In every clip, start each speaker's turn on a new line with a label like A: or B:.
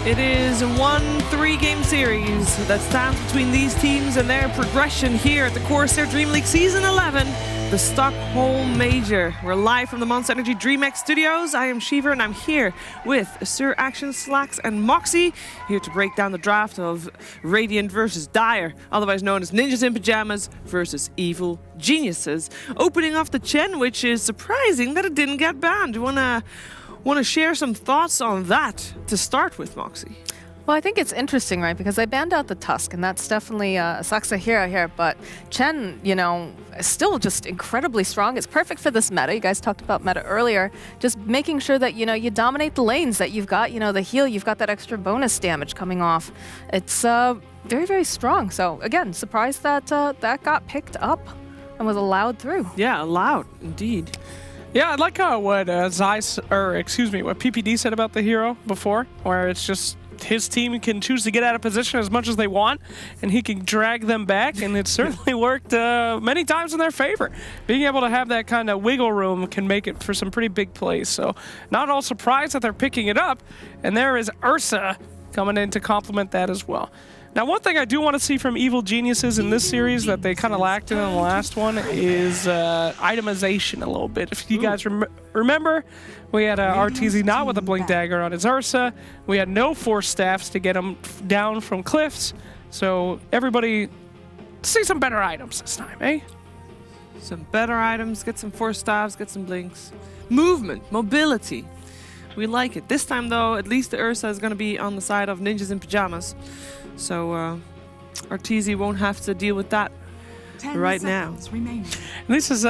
A: It is a 1-3 game series that stands between these teams and their progression here at the CORSAIr DreamLeague Season 11, the Stockholm Major. We're live from the Monster Energy DreamX studios. I am Shiver and I'm here with Sir Action Slacks and Moxie, here to break down the draft of Radiant versus Dire, otherwise known as Ninjas in Pyjamas versus Evil Geniuses. Opening off the Chen, which is surprising that it didn't get banned. Want to share some thoughts on that to start with, Moxie?
B: Well, I think it's interesting, right? Because I banned out the Tusk, and that's definitely CORSAIr here. But Chen, you know, is still just incredibly strong. It's perfect for this meta. You guys talked about meta earlier. Just making sure that, you know, you dominate the lanes, that you've got, you know, the heal, you've got that extra bonus damage coming off. It's very, very strong. So, again, surprised that that got picked up and was allowed through.
A: Yeah, allowed, indeed.
C: Yeah, I like what what PPD said about the hero before, where it's just his team can choose to get out of position as much as they want, and he can drag them back, and it certainly worked many times in their favor. Being able to have that kind of wiggle room can make it for some pretty big plays, so not all surprised that they're picking it up, and there is Ursa coming in to complement that as well. Now, one thing I do want to see from Evil Geniuses in this series that they kind of lacked in the last one is itemization a little bit. If you guys remember, we had RTZ not with a Blink Dagger on his Ursa. We had no Force Staffs to get him down from cliffs. So everybody see some better items this time, eh?
A: Some better items, get some Force Staffs, get some Blinks. Movement, mobility. We like it. This time, though, at least the Ursa is going to be on the side of Ninjas in Pyjamas. So RTZ won't have to deal with that right now.
C: This is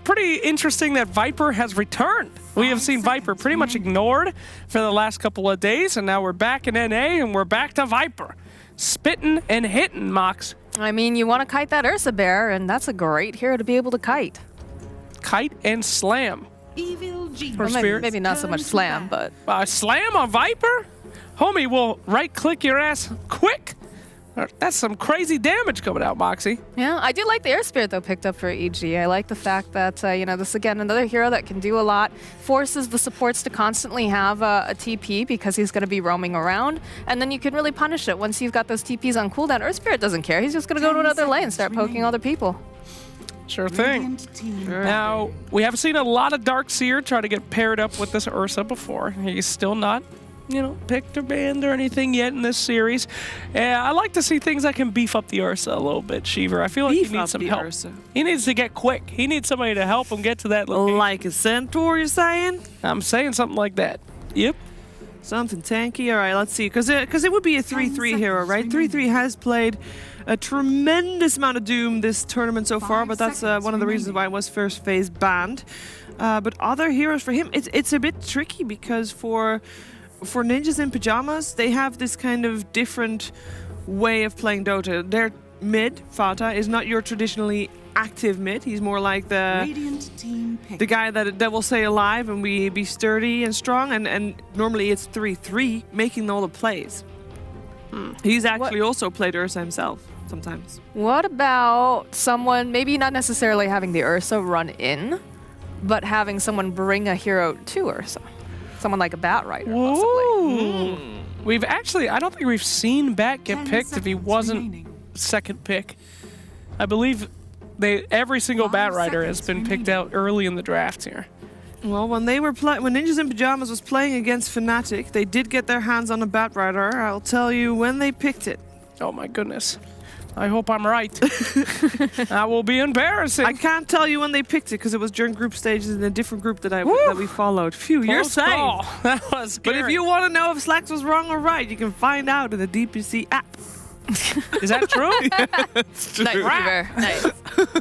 C: pretty interesting that Viper has returned. We have seen Viper pretty much ignored for the last couple of days, and now we're back in NA, and we're back to Viper. Spitting and hitting, Mox.
B: I mean, you want to kite that Ursa Bear, and that's a great hero to be able to kite.
C: Kite and slam.
B: Or maybe not so much slam, but...
C: Slam on Viper? Homie will right-click your ass quick. That's some crazy damage coming out, Moxie.
B: Yeah, I do like the Air Spirit, though, picked up for EG. I like the fact that, you know, this, again, another hero that can do a lot, forces the supports to constantly have a TP because he's going to be roaming around, and then you can really punish it. Once you've got those TPs on cooldown, Air Spirit doesn't care. He's just going to go to another lane and start poking other people.
C: Sure thing. Now, we have seen a lot of Darkseer try to get paired up with this Ursa before. He's still not, you know, picked or banned or anything yet in this series. I like to see things that can beef up the Ursa a little bit, Shiver. I feel like he needs some help. Ursa. He needs to get quick. He needs somebody to help him get to that location.
A: Like a Centaur, you're saying?
C: I'm saying something like that. Yep.
A: Something tanky. All right, let's see. Because it would be a 3-3 hero, right? 3-3 has played a tremendous amount of Doom this tournament so far, but that's one of the reasons why it was first phase banned. But other heroes for him, it's a bit tricky because for Ninjas in Pyjamas, they have this kind of different way of playing Dota. Their mid, Fata, is not your traditionally active mid. He's more like the guy that will stay alive and be sturdy and strong, and normally it's 3-3, making all the plays. He's actually also played Ursa himself sometimes.
B: What about someone, maybe not necessarily having the Ursa run in, but having someone bring a hero to Ursa? Someone like a Bat Rider, possibly.
C: We've actually, I don't think we've seen Bat get picked if he wasn't second pick. I believe every single Bat Rider has been picked out early in the draft here.
A: Well, when Ninjas in Pyjamas was playing against Fnatic, they did get their hands on a Bat Rider. I'll tell you when they picked it.
C: Oh my goodness. I hope I'm right. That will be embarrassing.
A: I can't tell you when they picked it because it was during group stages in a different group that we followed. Phew, you're safe.
C: That was scary.
A: But if you want to know if Slacks was wrong or right, you can find out in the DPC app.
C: Is that true?
A: It's true.
B: Nice.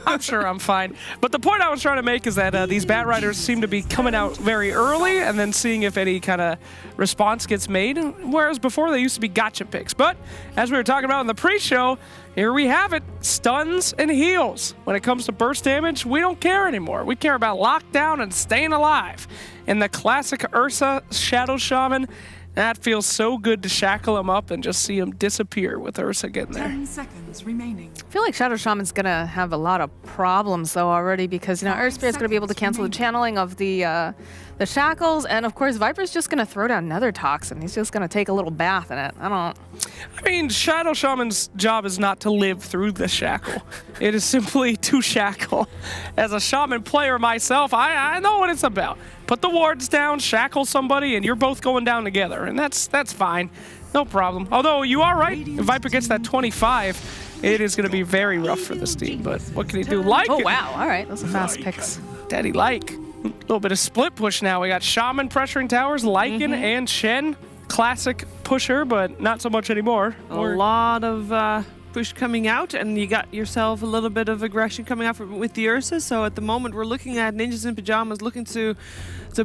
C: I'm sure I'm fine. But the point I was trying to make is that these Bat Riders seem to be coming out very early and then seeing if any kind of response gets made, whereas before they used to be gotcha picks. But as we were talking about in the pre-show, here we have it, stuns and heals. When it comes to burst damage, we don't care anymore. We care about lockdown and staying alive. In the classic Ursa Shadow Shaman, that feels so good to shackle him up and just see him disappear with Ursa getting there.
D: 10 seconds. seconds remaining.
B: I feel like Shadow Shaman's gonna have a lot of problems though already because Earth Spirit's gonna be able to cancel the channeling of the shackles, and of course Viper's just gonna throw down Nether Toxin. He's just gonna take a little bath in it. I
C: mean, Shadow Shaman's job is not to live through the shackle. It is simply to shackle. As a shaman player myself, I know what it's about. Put the wards down, shackle somebody, and you're both going down together, and that's fine. No problem. Although you are right, if Viper gets that 25, it is going to be very rough for this team. But what can he do? Like
B: Oh wow! All right, those are fast picks.
C: Daddy like. A little bit of split push now. We got Shaman pressuring towers, Lycan and Shen. Classic pusher, but not so much anymore.
A: A lot of push coming out, and you got yourself a little bit of aggression coming out with the Ursa. So at the moment, we're looking at Ninjas in Pyjamas looking to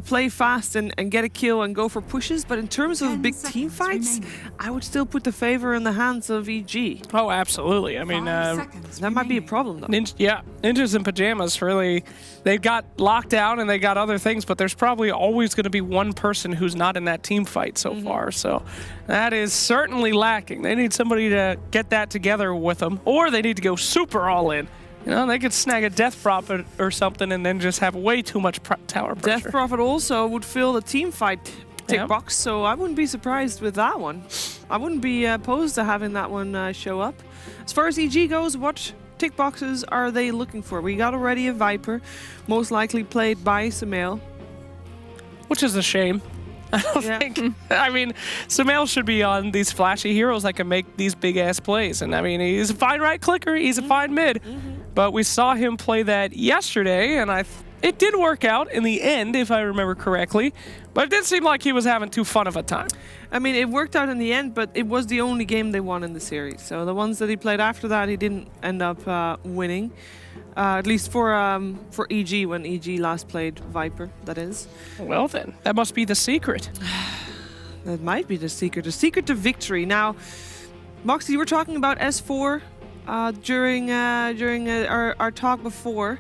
A: play fast and get a kill and go for pushes. But in terms of big team fights, I would still put the favor in the hands of EG.
C: Oh, absolutely. I mean,
A: that might be a problem, though.
C: Ninjas in Pyjamas really, they've got lockdown and they got other things, but there's probably always going to be one person who's not in that team fight so far. So that is certainly lacking. They need somebody to get that together with them, or they need to go super all in. You know, they could snag a Death Prophet or something and then just have way too much tower pressure.
A: Death Prophet also would fill the team fight tick box, so I wouldn't be surprised with that one. I wouldn't be opposed to having that one show up. As far as EG goes, what tick boxes are they looking for? We got already a Viper, most likely played by Sumail.
C: Which is a shame. I don't think. I mean, Sumail should be on these flashy heroes that can make these big ass plays. And I mean, he's a fine right clicker, he's a fine mid. But we saw him play that yesterday, and it did work out in the end, if I remember correctly. But it did seem like he was having too fun of a time.
A: I mean, it worked out in the end, but it was the only game they won in the series. So the ones that he played after that, he didn't end up winning. At least for EG, when EG last played Viper, that is.
C: Well then, that must be the secret.
A: That might be the secret to victory. Now, Moxie, you were talking about S4 during our talk before.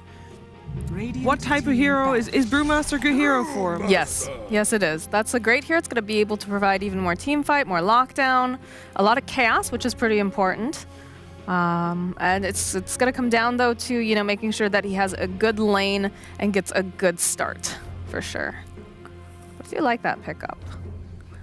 A: What type of hero is Brewmaster a good hero for him?
B: Yes, yes it is. That's a great hero. It's going to be able to provide even more team fight, more lockdown, a lot of chaos, which is pretty important. And it's going to come down though to making sure that he has a good lane and gets a good start for sure. But do you like that pickup?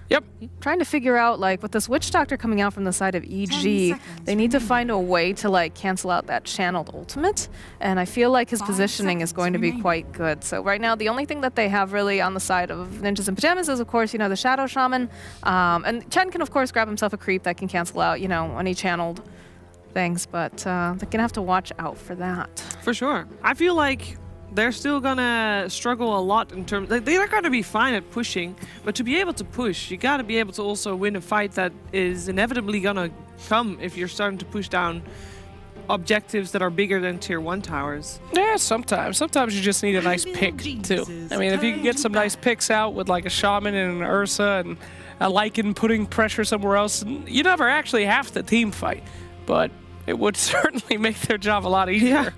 C: Yep.
B: Trying to figure out, like, with this Witch Doctor coming out from the side of EG, they need to find a way to, like, cancel out that channeled ultimate. And I feel like his positioning is going to be quite good. So right now, the only thing that they have really on the side of Ninjas in Pyjamas is, of course, the Shadow Shaman. And Chen can, of course, grab himself a creep that can cancel out, any channeled things. But they're going to have to watch out for that.
A: For sure. I feel like they're still gonna struggle a lot in terms. They're gonna be fine at pushing, but to be able to push, you gotta be able to also win a fight that is inevitably gonna come if you're starting to push down objectives that are bigger than tier 1 towers.
C: Yeah, sometimes. Sometimes you just need a nice pick too. I mean, if you can get some nice picks out with like a Shaman and an Ursa and a Lycan putting pressure somewhere else, you never actually have to team fight, but it would certainly make their job a lot easier.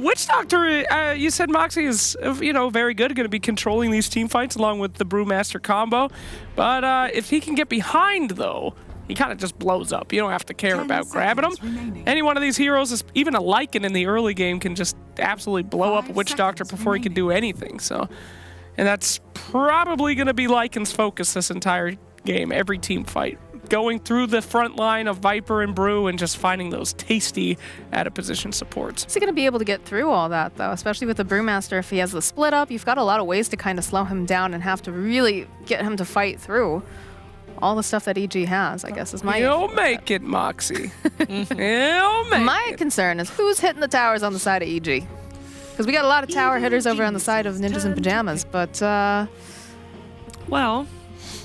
C: Witch Doctor, you said Moxie is, very good, going to be controlling these team fights along with the Brewmaster combo. But if he can get behind, though, he kind of just blows up. You don't have to care about grabbing him. Any one of these heroes, even a Lycan in the early game, can just absolutely blow up a Witch Doctor before he can do anything. So, and that's probably going to be Lycan's focus this entire game, every team fight. Going through the front line of Viper and Brew and just finding those tasty out-of-position supports.
B: Is he going to be able to get through all that, though? Especially with the Brewmaster, if he has the split up, you've got a lot of ways to kind of slow him down and have to really get him to fight through all the stuff that EG has, I guess, is my...
C: You'll make it, Moxie. You'll make
B: My concern is who's hitting the towers on the side of EG? Because we got a lot of tower hitters over on the side of Ninjas in Pyjamas, but...
A: Well...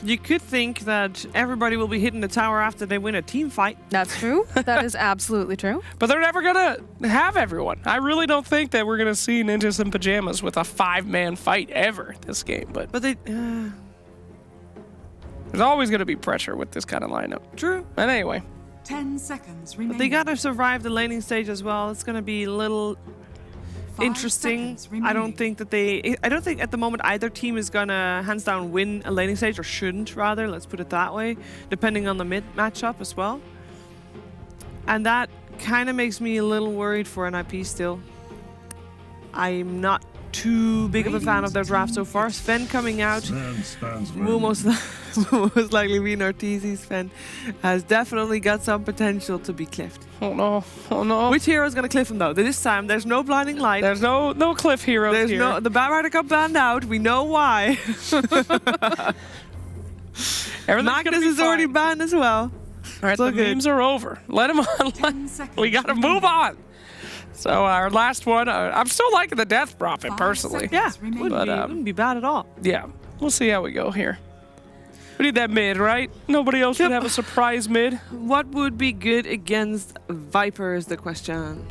A: You could think that everybody will be hitting the tower after they win a team fight.
B: That's true. That is absolutely true.
C: But they're never going to have everyone. I really don't think that we're going to see Ninjas in Pyjamas with a 5-man fight ever this game. But
A: they...
C: there's always going to be pressure with this kind of lineup.
A: True.
C: But anyway.
D: 10 seconds remaining.
A: But they got to survive the laning stage as well. It's going to be a little... interesting. I don't think at the moment either team is gonna hands down win a laning stage, or shouldn't rather. Let's put it that way, depending on the mid matchup as well. And that kind of makes me a little worried for NIP still. I'm not too big of a fan of their draft so far. Sven coming out will most likely be Nortizi. Sven has definitely got some potential to be cliffed.
C: Oh no, oh no.
A: Which hero is going to cliff him though? This time there's no blinding light.
C: There's no cliff heroes
A: There's
C: here.
A: no, the Batrider got banned out. We know why. Magnus is already banned as well.
C: All right, the memes are over. Let him on. We got to move on. So our last one, I'm still liking the Death Prophet personally.
A: Yeah, wouldn't be bad at all.
C: Yeah, we'll see how we go here. We need that mid, right? Nobody else would have a surprise mid.
A: What would be good against Viper is the question.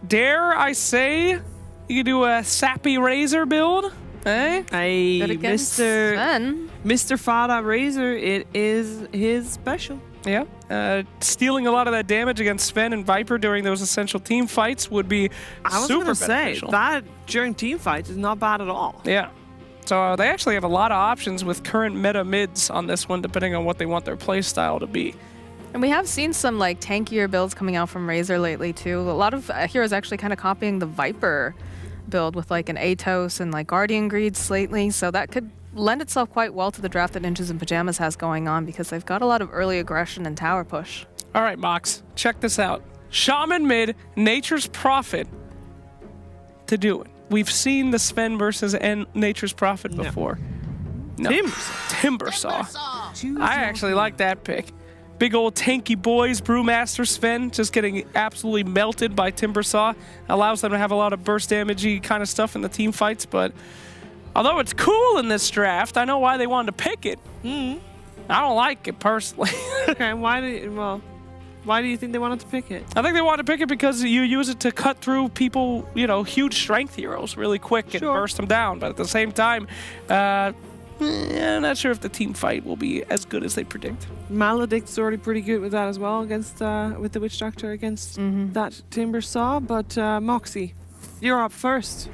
C: Dare I say you could do a Sappy Razor build? Eh?
A: Hey,
B: Good against Sven.
A: Mr. Fada Razor, it is his special.
C: Yeah. Stealing a lot of that damage against Sven and Viper during those essential team fights would be
A: I was
C: super
A: going to say,
C: beneficial.
A: that during team fights is not bad at all.
C: Yeah. So they actually have a lot of options with current meta mids on this one, depending on what they want their play style to be.
B: And we have seen some like tankier builds coming out from Razor lately too. A lot of heroes actually kind of copying the Viper build with like an Atos and like Guardian Greeds lately. So that could lend itself quite well to the draft that Ninjas and Pyjamas has going on because they've got a lot of early aggression and tower push.
C: All right, Mox, check this out. Shaman mid, Nature's Prophet to do it. We've seen the Sven versus Nature's Prophet before. No. Timbersaw. I actually like that pick. Big old tanky boys, Brewmaster Sven, just getting absolutely melted by Timbersaw. Allows them to have a lot of burst damage-y kind of stuff in the team fights, but although it's cool in this draft, I know why they wanted to pick it. I don't like it personally.
A: Okay, why do you think they wanted to pick it?
C: I think they wanted to pick it because you use it to cut through people, you know, huge strength heroes really quick and burst them down. But at the same time, I'm not sure if the team fight will be as good as they predict.
A: Maledict's already pretty good with that as well against with the Witch Doctor against that Timbersaw. But Moxie, you're up first.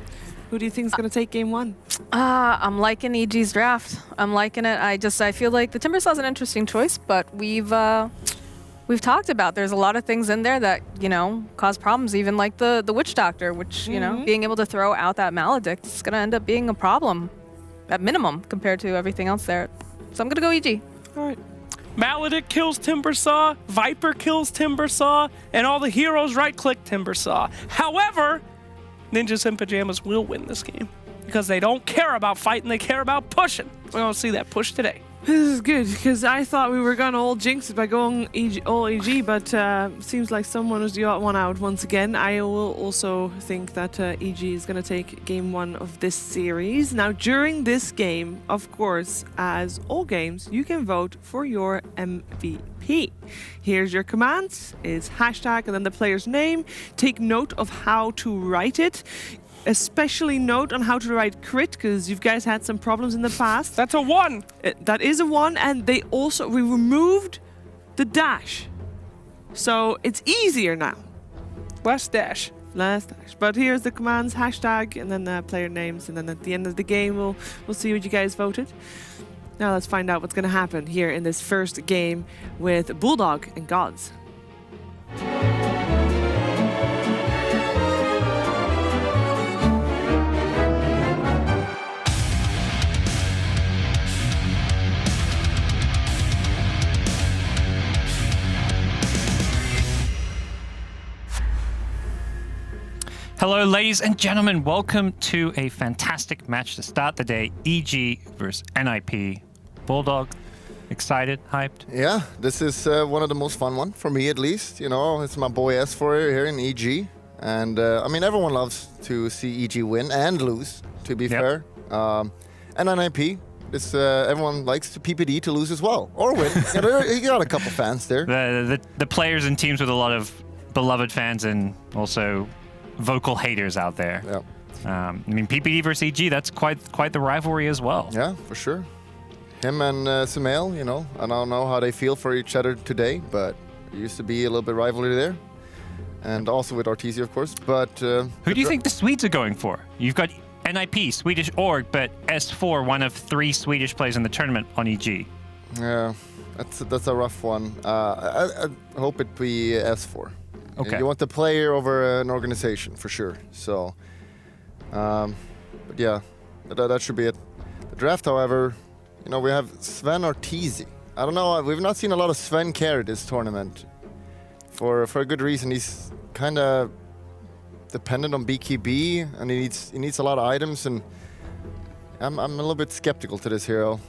A: Who do you think is going to take game one?
B: I'm liking EG's draft. I'm liking it. I feel like the Timbersaw is an interesting choice, but we've talked about there's a lot of things in there that, you know, cause problems, even like the Witch Doctor, which, you know, being able to throw out that Maledict is going to end up being a problem at minimum compared to everything else there. So I'm going to go EG.
A: All right.
C: Maledict kills Timbersaw, Viper kills Timbersaw, and all the heroes right-click Timbersaw. However, Ninjas and Pyjamas will win this game because they don't care about fighting, they care about pushing. We're going to see that push today.
A: This is good because I thought we were going to all jinx it by going all EG, but seems like someone was the odd one out once again. I will also think that EG is going to take game one of this series. Now, during this game, of course, as all games, you can vote for your MVP. Here's your commands. It's hashtag and then the player's name. Take note of how to write it. Especially note on how to write crit, because you guys had some problems in the past.
C: That's a 1.
A: That is a 1, and we removed the dash. So it's easier now.
C: Less dash.
A: Less dash. But here's the commands, hashtag, and then the player names, and then at the end of the game, we'll see what you guys voted. Now let's find out what's going to happen here in this first game with Bulldog and Gods.
E: Hello, ladies and gentlemen. Welcome to a fantastic match to start the day. EG versus NIP. Bulldog, excited, hyped?
F: Yeah, this is one of the most fun one for me, at least. You know, it's my boy S4 here in EG, and I mean, everyone loves to see EG win and lose. To be fair, and NIP. This everyone likes to PPD to lose as well or win. You got a couple fans there.
E: The players and teams with a lot of beloved fans and also vocal haters out there.
F: Yeah.
E: I mean, PPD versus EG, that's quite the rivalry as well.
F: Yeah, for sure. Him and Sumail, you know, I don't know how they feel for each other today, but there used to be a little bit rivalry there. And also with Arteezy, of course. But
E: who do you think the Swedes are going for? You've got NIP, Swedish org, but S4, one of 3 Swedish players in the tournament on EG.
F: Yeah. That's a rough one. I hope it be S4.
E: Okay.
F: You want the player over an organization for sure. So, but yeah, that should be it. The draft, however, you know, we have Sven or Teasy. I don't know. We've not seen a lot of Sven carry this tournament. For a good reason. He's kind of dependent on BKB, and he needs a lot of items, and I'm a little bit skeptical to this hero.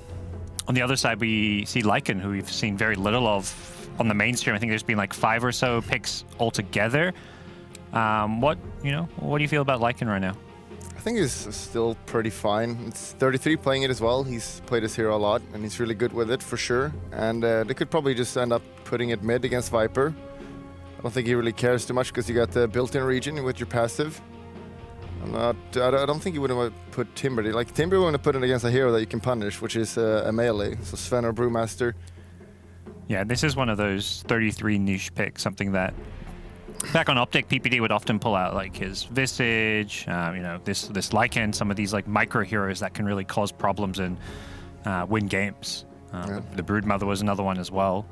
E: On the other side, we see Lycan, who we've seen very little of on the mainstream. I think there's been like 5 or so picks altogether. What do you feel about Lycan right now?
F: I think he's still pretty fine. It's 33 playing it as well. He's played this hero a lot, and he's really good with it for sure. And they could probably just end up putting it mid against Viper. I don't think he really cares too much because you got the built-in region with your passive. I don't think you would have put Timber. Like Timber, want to put it against a hero that you can punish, which is a melee. So Sven or Brewmaster.
E: Yeah, this is one of those 33 niche picks, something that back on Optic, PPD would often pull out like his Visage, this Lycan, some of these like micro heroes that can really cause problems and win games. The Broodmother was another one as well.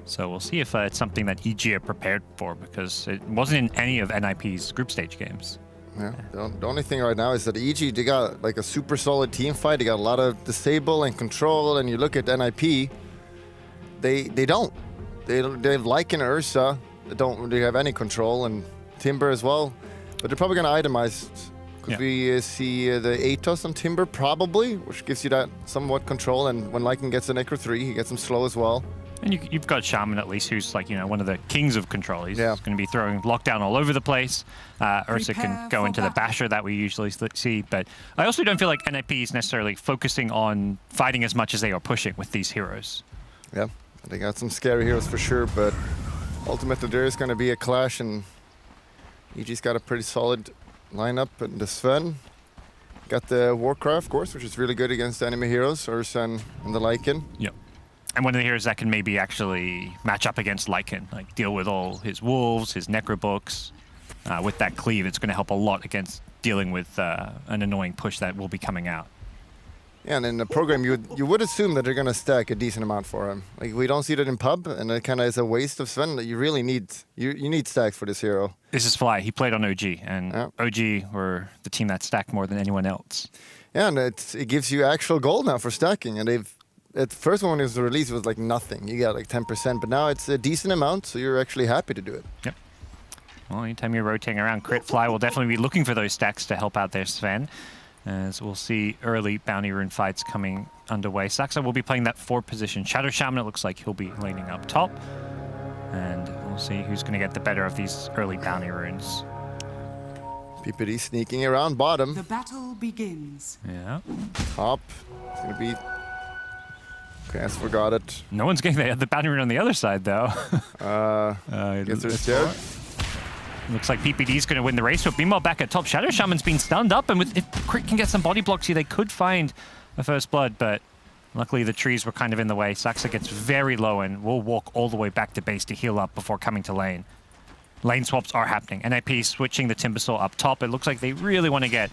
E: So we'll see if it's something that EG are prepared for, because it wasn't in any of NIP's group stage games.
F: Yeah. The only thing right now is that EG, they got like a super solid team fight. They got a lot of disable and control, and you look at NIP, they don't. They have Lycan and Ursa. They don't really have any control, and Timber as well. But they're probably going to itemize, because we see the Atos on Timber probably, which gives you that somewhat control. And when Lycan gets an Necro 3, he gets him slow as well.
E: And you've got Shaman at least, who's like, one of the kings of control. He's going to be throwing lockdown all over the place. Ursa can go into the Basher that we usually see. But I also don't feel like NIP is necessarily focusing on fighting as much as they are pushing with these heroes.
F: Yeah, they got some scary heroes for sure, but ultimately there is going to be a clash, and EG's got a pretty solid lineup. And the Sven got the Warcraft, of course, which is really good against enemy heroes, Ursa and the Lycan.
E: Yep. And one of the heroes that can maybe actually match up against Lycan, like deal with all his wolves, his necrobooks. With that cleave, it's going to help a lot against dealing with an annoying push that will be coming out.
F: Yeah, and in the program, you would assume that they're going to stack a decent amount for him. Like, we don't see that in pub, and it kind of is a waste of Sven. That you really need you need stacks for this hero.
E: This is Fly. He played on OG, and OG were the team that stacked more than anyone else. Yeah,
F: and it gives you actual gold now for stacking, and they've. At first when it was released, it was like nothing. You got like 10%, but now it's a decent amount, so you're actually happy to do it.
E: Yep. Well, anytime you're rotating around, Crit Fly will definitely be looking for those stacks to help out their Sven. As we'll see early Bounty Rune fights coming underway. Saxa will be playing that 4 position. Shadow Shaman, it looks like he'll be laning up top. And we'll see who's going to get the better of these early Bounty Runes.
F: PPD sneaking around bottom.
D: The battle begins.
E: Yeah.
F: Top. It's going to be... Okay, I forgot it.
E: No one's getting the Bounty Rune on the other side, though.
F: Guess they're scared.
E: Looks like PPD's going to win the race. But meanwhile, back at top, Shadow Shaman's been stunned up, and if Crit can get some body blocks here, they could find a first blood, but luckily the trees were kind of in the way. Saxa gets very low and will walk all the way back to base to heal up before coming to lane. Lane swaps are happening. NIP switching the Timbersaw up top. It looks like they really want to get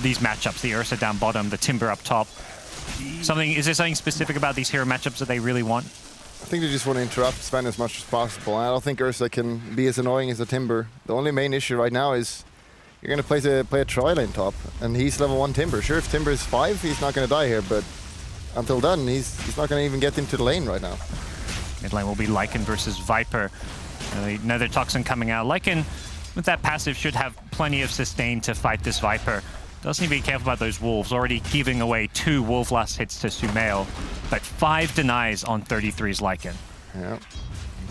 E: these matchups, the Ursa down bottom, the Timber up top. Is there something specific about these hero matchups that they really want?
F: I think they just want to interrupt Sven as much as possible. I don't think Ursa can be as annoying as the Timber. The only main issue right now is you're going to play a Troy lane top, and he's level 1 Timber. Sure, if Timber is 5, he's not going to die here, but until then, he's not going to even get into the lane right now.
E: Mid lane will be Lycan versus Viper. Another Toxin coming out. Lycan, with that passive, should have plenty of sustain to fight this Viper. Does need to be careful about those wolves, already giving away 2 wolf last hits to Sumail, but 5 denies on 33's Lycan.
F: Yeah.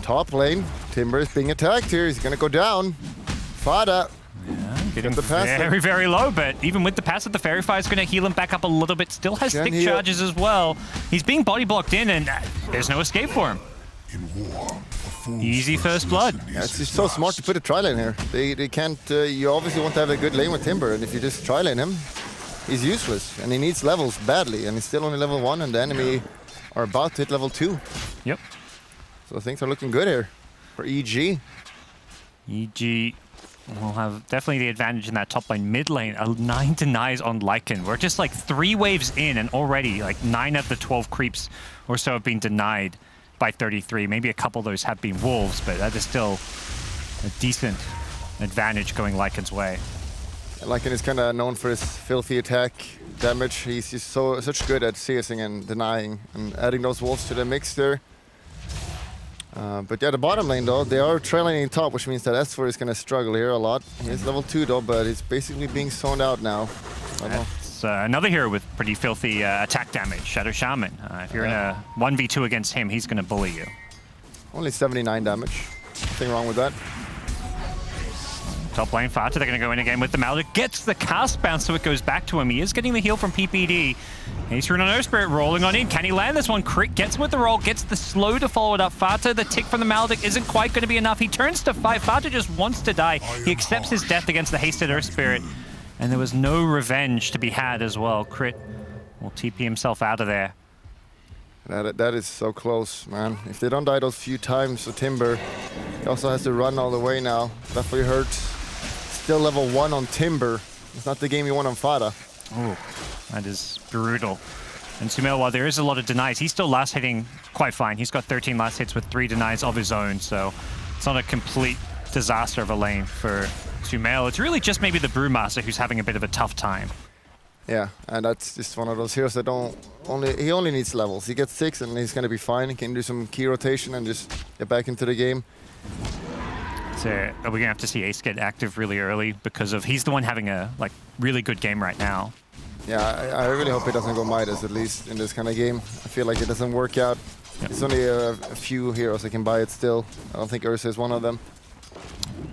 F: Top lane, Timber is being attacked here. He's gonna go down. Fada.
E: Yeah, getting very, very low, but even with the passive, the Fairy Fire is going to heal him back up a little bit. Still has stick charges as well. He's being body blocked in, and there's no escape for him. Easy first blood.
F: Yeah, it's just so smart to put a tri-lane here. They can't, you obviously want to have a good lane with Timber, and if you just tri-lane him, he's useless. And he needs levels badly, and he's still only level 1, and the enemy are about to hit level 2.
E: Yep.
F: So things are looking good here for EG.
E: EG will have definitely the advantage in that top lane. Mid lane, 9 denies on Lycan. We're just like 3 waves in, and already like 9 of the 12 creeps or so have been denied by 33. Maybe a couple of those have been wolves, but that is still a decent advantage going Lycan's way.
F: Lycan is kind of known for his filthy attack damage. He's just such good at CSing and denying and adding those wolves to the mix there. But yeah, the bottom lane though, they are trailing in top, which means that S4 is going to struggle here a lot. He's level 2 though, but he's basically being zoned out now.
E: That's another hero with pretty filthy attack damage, Shadow Shaman. If you're in a 1v2 against him, he's going to bully you.
F: Only 79 damage. Nothing wrong with that.
E: Top lane, Fata, they're going to go in again with the Maldic. Gets the cast bounce, so it goes back to him. He is getting the heal from PPD. He's through on Earth Spirit, rolling on in. Can he land this one? Crit gets with the roll, gets the slow to follow it up. Fata, the tick from the Maldic isn't quite going to be enough. He turns to fight. Fata just wants to die. He accepts his death against the hasted Earth Spirit. And there was no revenge to be had as well. Crit will TP himself out of there.
F: That is so close, man. If they don't die those few times, the Timber, he also has to run all the way now. Definitely hurts. Still level 1 on Timber. It's not the game you want on Fata.
E: Oh, that is brutal. And Sumail, while there is a lot of denies, he's still last hitting quite fine. He's got 13 last hits with 3 denies of his own, so it's not a complete disaster of a lane for Sumail. It's really just maybe the Brewmaster who's having a bit of a tough time.
F: Yeah, and that's just one of those heroes that he only needs levels. He gets 6 and he's going to be fine. He can do some key rotation and just get back into the game.
E: So are we going to have to see Ace get active really early because of he's the one having a really good game right now?
F: Yeah, I really hope he doesn't go Midas, at least in this kind of game. I feel like it doesn't work out. Yep. There's only a few heroes that can buy it still. I don't think Ursa is one of them.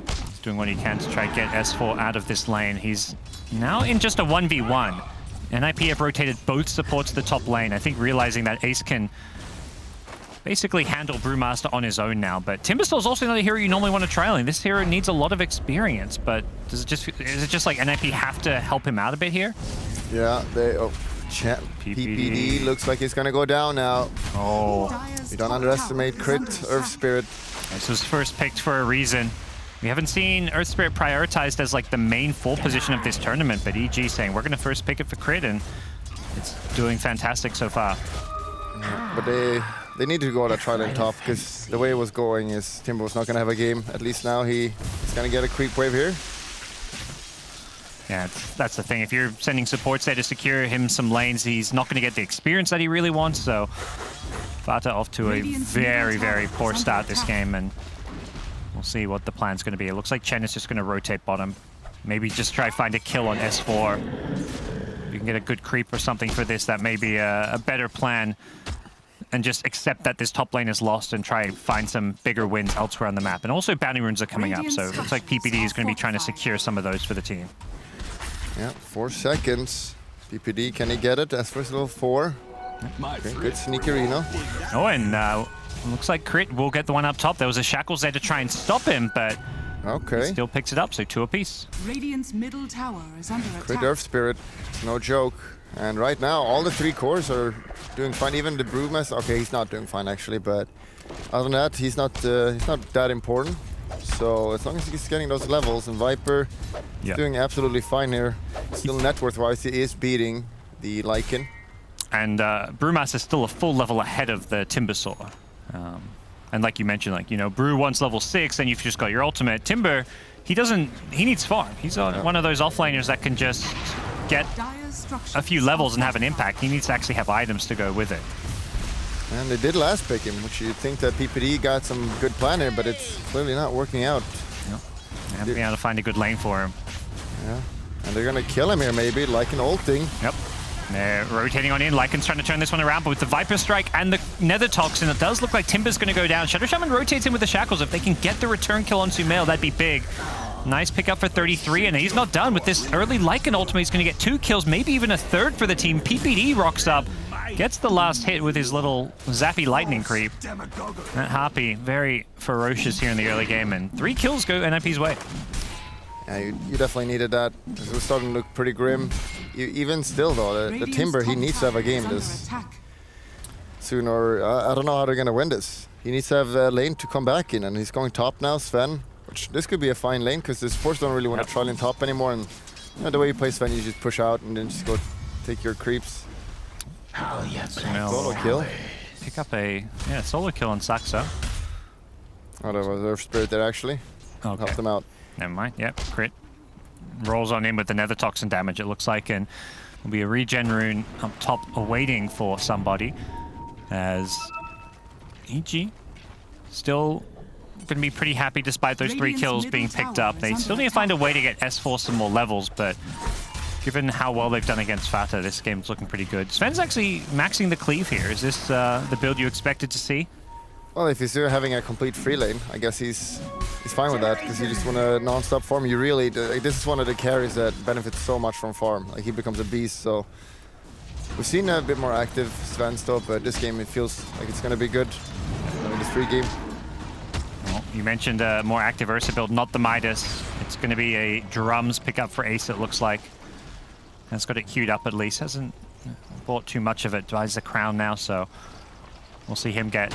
E: He's doing what he can to try to get S4 out of this lane. He's now in just a 1v1. NIP have rotated both supports to the top lane. I think realizing that Ace can basically handle Brewmaster on his own now, but Timberstall is also not a hero you normally want to trail in. This hero needs a lot of experience, but is it just like NIP have to help him out a bit here?
F: Yeah, PPD looks like he's gonna go down now.
E: Oh.
F: You don't underestimate Crit, Earth Spirit.
E: This was first picked for a reason. We haven't seen Earth Spirit prioritized as like the main full position of this tournament, but EG saying we're gonna first pick it for Crit, and it's doing fantastic so far.
F: Yeah, but they need to go to Trident top, because the way it was going is Timber was not going to have a game. At least now he's going to get a creep wave here.
E: Yeah, that's the thing. If you're sending supports there to secure him some lanes, he's not going to get the experience that he really wants. So Fata off to a very, very poor start this game, and we'll see what the plan's going to be. It looks like Chen is just going to rotate bottom. Maybe just try find a kill on S4. If you can get a good creep or something for this, that may be a better plan. And just accept that this top lane is lost and try and find some bigger wins elsewhere on the map. And also bounty runes are coming up, so it looks like PPD is going to be trying to secure some of those for the team.
F: Yeah, 4 seconds. PPD, can he get it? As first level 4. Okay, good sneaky Reno.
E: Oh, and looks like Crit will get the one up top. There was a Shackles there to try and stop him, but he still picks it up, so 2 apiece.
D: Radiant's middle tower is under attack.
F: Crit Earth Spirit, no joke. And right now, all the 3 cores are doing fine. Even the Brewmaster, okay, he's not doing fine actually, but other than that, he's not that important. So as long as he's getting those levels, and Viper is doing absolutely fine here. Still net worth-wise, he is beating the Lycan.
E: And Brewmaster is still a full level ahead of the Timbersaw. And like you mentioned, Brew wants level 6, and you've just got your ultimate. Timber, he needs farm. He's one of those offlaners that can just get a few levels and have an impact. He needs to actually have items to go with it.
F: And they did last pick him, which you'd think that PPD got some good plan here, but it's clearly not working out.
E: Yep. They haven't been able to find a good lane for him.
F: Yeah, and they're gonna kill him here maybe, like an ulting.
E: Yep. They're rotating on in. Lycan's trying to turn this one around, but with the Viper Strike and the Nether Toxin, it does look like Timber's going to go down. Shadow Shaman rotates in with the Shackles. If they can get the return kill on Sumail, that'd be big. Nice pickup for 33, and he's not done with this early Lycan ultimate. He's going to get 2 kills, maybe even a 3rd for the team. PPD rocks up, gets the last hit with his little zappy lightning creep. That Harpy, very ferocious here in the early game, and 3 kills go NIP's way.
F: Yeah, you definitely needed that. It was starting to look pretty grim. Even still, though, the Timber, he needs to have a game this soon, or I don't know how they're going to win this. He needs to have a lane to come back in, and he's going top now, Sven. which this could be a fine lane because the supports don't really want to troll in top anymore, and you know, the way you play Sven, you just push out and then just go take your creeps. Solo kill.
E: Pick up a solo kill on Saxa.
F: Oh, there was Earth Spirit there actually.
E: Okay.
F: Helped them out.
E: Never mind. Yep, crit. Rolls on in with the Nether Toxin damage, it looks like, and there'll be a regen rune up top awaiting for somebody, as EG still going to be pretty happy despite those 3 kills being picked up. They still need to find a way to get S4 some more levels, but given how well they've done against Fata, this game's looking pretty good. Sven's actually maxing the cleave here. Is this the build you expected to see?
F: Well, if he's still having a complete free lane, I guess he's fine with that, because you just want to non-stop farm. You really, this is one of the carries that benefits so much from farm. Like, he becomes a beast, so we've seen a bit more active Sven still, but this game it feels like it's going to be good in this free game.
E: Well, you mentioned a more active Ursa build, not the Midas. It's going to be a drums pickup for Ace, it looks like. That's got it queued up at least. Hasn't bought too much of it. Buys the crown now, so we'll see him get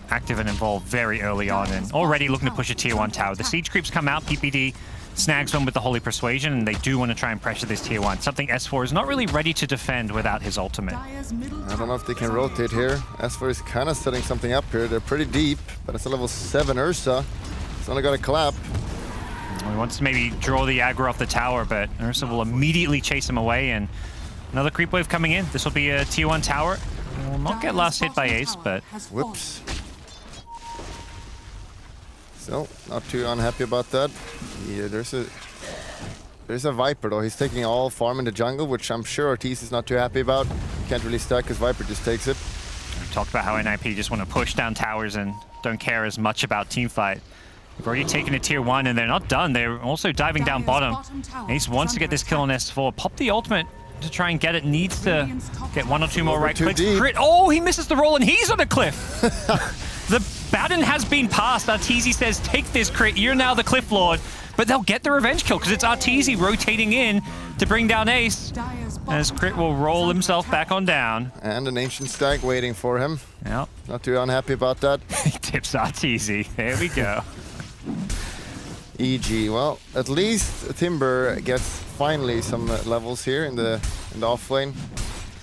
E: active and involved very early on, and already looking to push a tier 1 tower. The siege creeps come out, PPD snags one with the Holy Persuasion, and they do want to try and pressure this tier 1. Something S4 is not really ready to defend without his ultimate.
F: I don't know if they can rotate here. S4 is kind of setting something up here. They're pretty deep, but it's a level 7 Ursa. It's only got a clap.
E: He wants to maybe draw the aggro off the tower, but Ursa will immediately chase him away, and another creep wave coming in. This will be a tier 1 tower. Will not get last hit by Ace, but
F: whoops. So, not too unhappy about that. Yeah, there's a Viper though. He's taking all farm in the jungle, which I'm sure Ortiz is not too happy about. He can't really stack because Viper just takes it.
E: We talked about how NIP just want to push down towers and don't care as much about teamfight. They've already taken a tier 1 and they're not done. They're also diving down bottom. Ace wants to get this kill on S4. Pop the ultimate to try and get it. Needs to get 1 or 2 more right clicks. Crit. Oh, he misses the roll and he's on a cliff. The baton has been passed. Arteezy says, take this crit. You're now the Cliff Lord. But they'll get the revenge kill because it's Arteezy rotating in to bring down Ace. As Crit will roll himself back on down.
F: And an Ancient Stag waiting for him.
E: Yep.
F: Not too unhappy about that.
E: He tips Arteezy. There we go.
F: EG. Well, at least Timber gets finally some levels here in the off lane.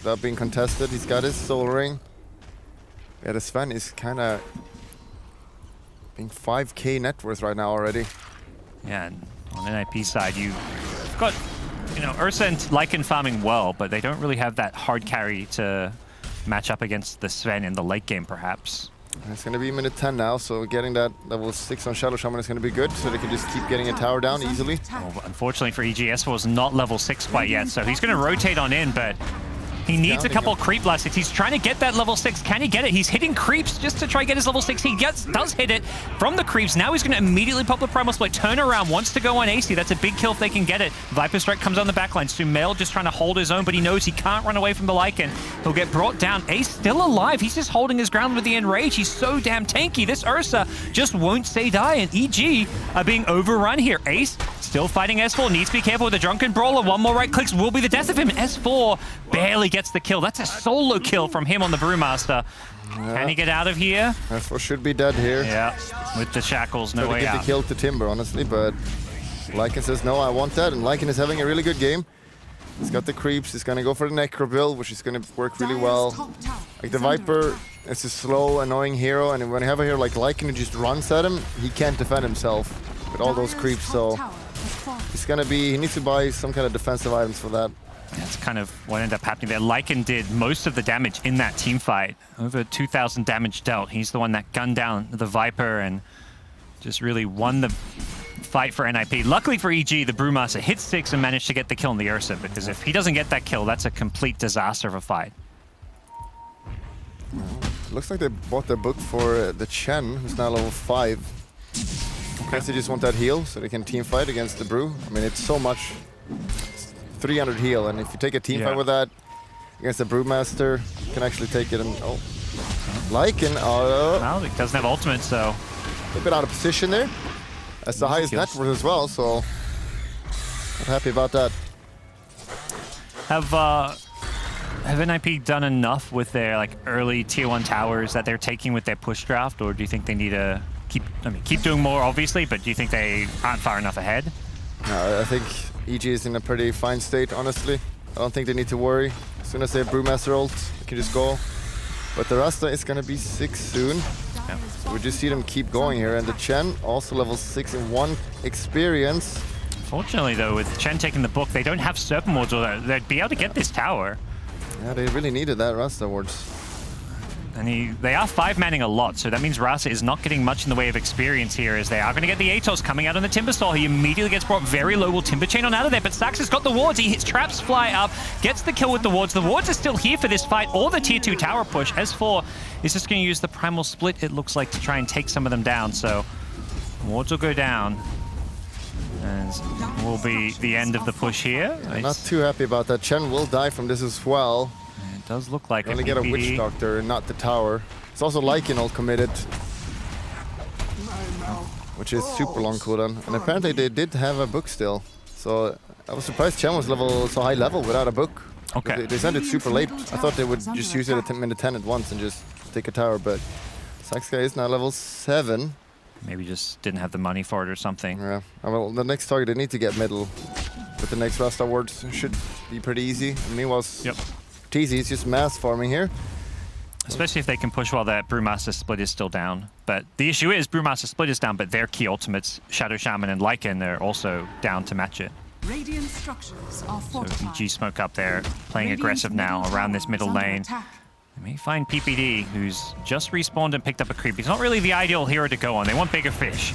F: Without being contested. He's got his Soul Ring. Yeah, the Sven is kind of being 5k net worth right now already.
E: Yeah, and on the NIP side, you've got, you know, Ursa and Lycan farming well, but they don't really have that hard carry to match up against the Sven in the late game, perhaps.
F: It's going to be minute 10 now, so getting that level 6 on Shadow Shaman is going to be good, so they can just keep getting a tower down easily.
E: Well, unfortunately for EGS, was not level 6 quite yet, so he's going to rotate on in, but he needs a couple creep blasts. He's trying to get that level 6. Can he get it? He's hitting creeps just to try and get his level 6. He does hit it from the creeps. Now he's going to immediately pop the Primal Split. Turn around, wants to go on AC. That's a big kill if they can get it. Viper Strike comes on the backline. Sumail just trying to hold his own, but he knows he can't run away from the Lycan. He'll get brought down. Ace still alive. He's just holding his ground with the Enrage. He's so damn tanky. This Ursa just won't say die, and EG are being overrun here. Ace still fighting S4. Needs to be careful with the Drunken Brawler. 1 more right clicks will be the death of him. S4 barely gets the kill. That's a solo kill from him on the Brewmaster. Yeah. Can he get out of here?
F: S4 should be dead here.
E: Yeah, with the shackles, no way out.
F: Give the kill to Timber, honestly, but Lycan says, no, I want that, and Lycan is having a really good game. He's got the creeps, he's gonna go for the Necro build, which is gonna work really well. Like the Viper, it's a slow, annoying hero, and when you have a hero like Lycan who just runs at him, he can't defend himself with all those creeps, so it's gonna be, he needs to buy some kind of defensive items for that.
E: That's kind of what ended up happening there. Lycan did most of the damage in that team fight. Over 2,000 damage dealt. He's the one that gunned down the Viper and just really won the fight for NIP. Luckily for EG, the Brewmaster hit 6 and managed to get the kill on the Ursa, because if he doesn't get that kill, that's a complete disaster of a fight.
F: Looks like they bought their book for the Chen, who's now level 5. I guess they just want that heal so they can team fight against the Brew. I mean, it's so much. 300 heal, and if you take a team fight with that against the Brewmaster, you can actually take it and Lycan,
E: well, he doesn't have ultimate, so
F: a bit out of position there. That's the highest net worth as well, so not happy about that.
E: Have NIP done enough with their like early tier 1 towers that they're taking with their push draft, or do you think they need to keep doing more, obviously, but do you think they aren't far enough ahead?
F: I think EG is in a pretty fine state, honestly. I don't think they need to worry. As soon as they have Brewmaster ult, they can just go. But the Rasta is going to be 6 soon.
E: Yeah.
F: So we just see them keep going here. And the Chen, also level 6 in 1 experience.
E: Fortunately, though, with Chen taking the book, they don't have Serpent Wards, or they'd be able to get this tower.
F: Yeah, they really needed that Rasta wards.
E: And they are 5-manning a lot, so that means Rasa is not getting much in the way of experience here, as they are going to get the Atos coming out on the Timber Saw. He immediately gets brought very low, will Timber Chain on out of there, but Sax has got the wards. He hits traps, fly up, gets the kill with the wards. The wards are still here for this fight, or the tier 2 tower push. S4 is just going to use the Primal Split, it looks like, to try and take some of them down, so wards will go down. And will be the end of the push here.
F: I'm not too happy about that. Chen will die from this as well.
E: It does look like
F: only get a Witch Doctor and not the tower. It's also Lycan ult committed, which is super long cooldown. And apparently they did have a book still. So I was surprised Chen was so high level without a book.
E: Okay.
F: They sent it super late. I thought they would just use it at minute 10 at once and just take a tower, but Sax guy is now level 7.
E: Maybe just didn't have the money for it or something.
F: Yeah. Well, the next target they need to get middle. But the next Rasta wards should be pretty easy. And meanwhile, Teasy is just mass farming here.
E: Especially if they can push while that Brewmaster Split is still down. But the issue is Brewmaster Split is down, but their key ultimates, Shadow Shaman and Lycan, they're also down to match it.
D: Radiant structures are
E: So
D: fortified.
E: EG Smoke up there, playing aggressive now around this middle lane. They may find PPD, who's just respawned and picked up a creep. He's not really the ideal hero to go on. They want bigger fish.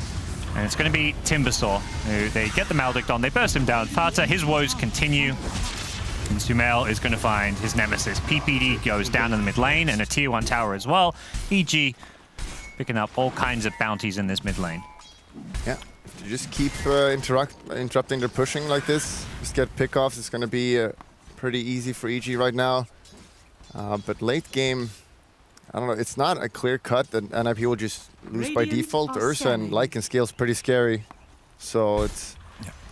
E: And it's going to be Timbersaw, who they get the Maledict on. They burst him down. Fata, his woes continue. And Sumail is going to find his nemesis. PPD goes down in the mid lane, and a tier 1 tower as well. EG picking up all kinds of bounties in this mid lane.
F: Yeah, if you just keep interrupting their pushing like this, just get pickoffs, it's going to be pretty easy for EG right now. But late game, I don't know, it's not a clear cut that NIP will just lose by default. Ursa and Lycan scale's pretty scary. So it's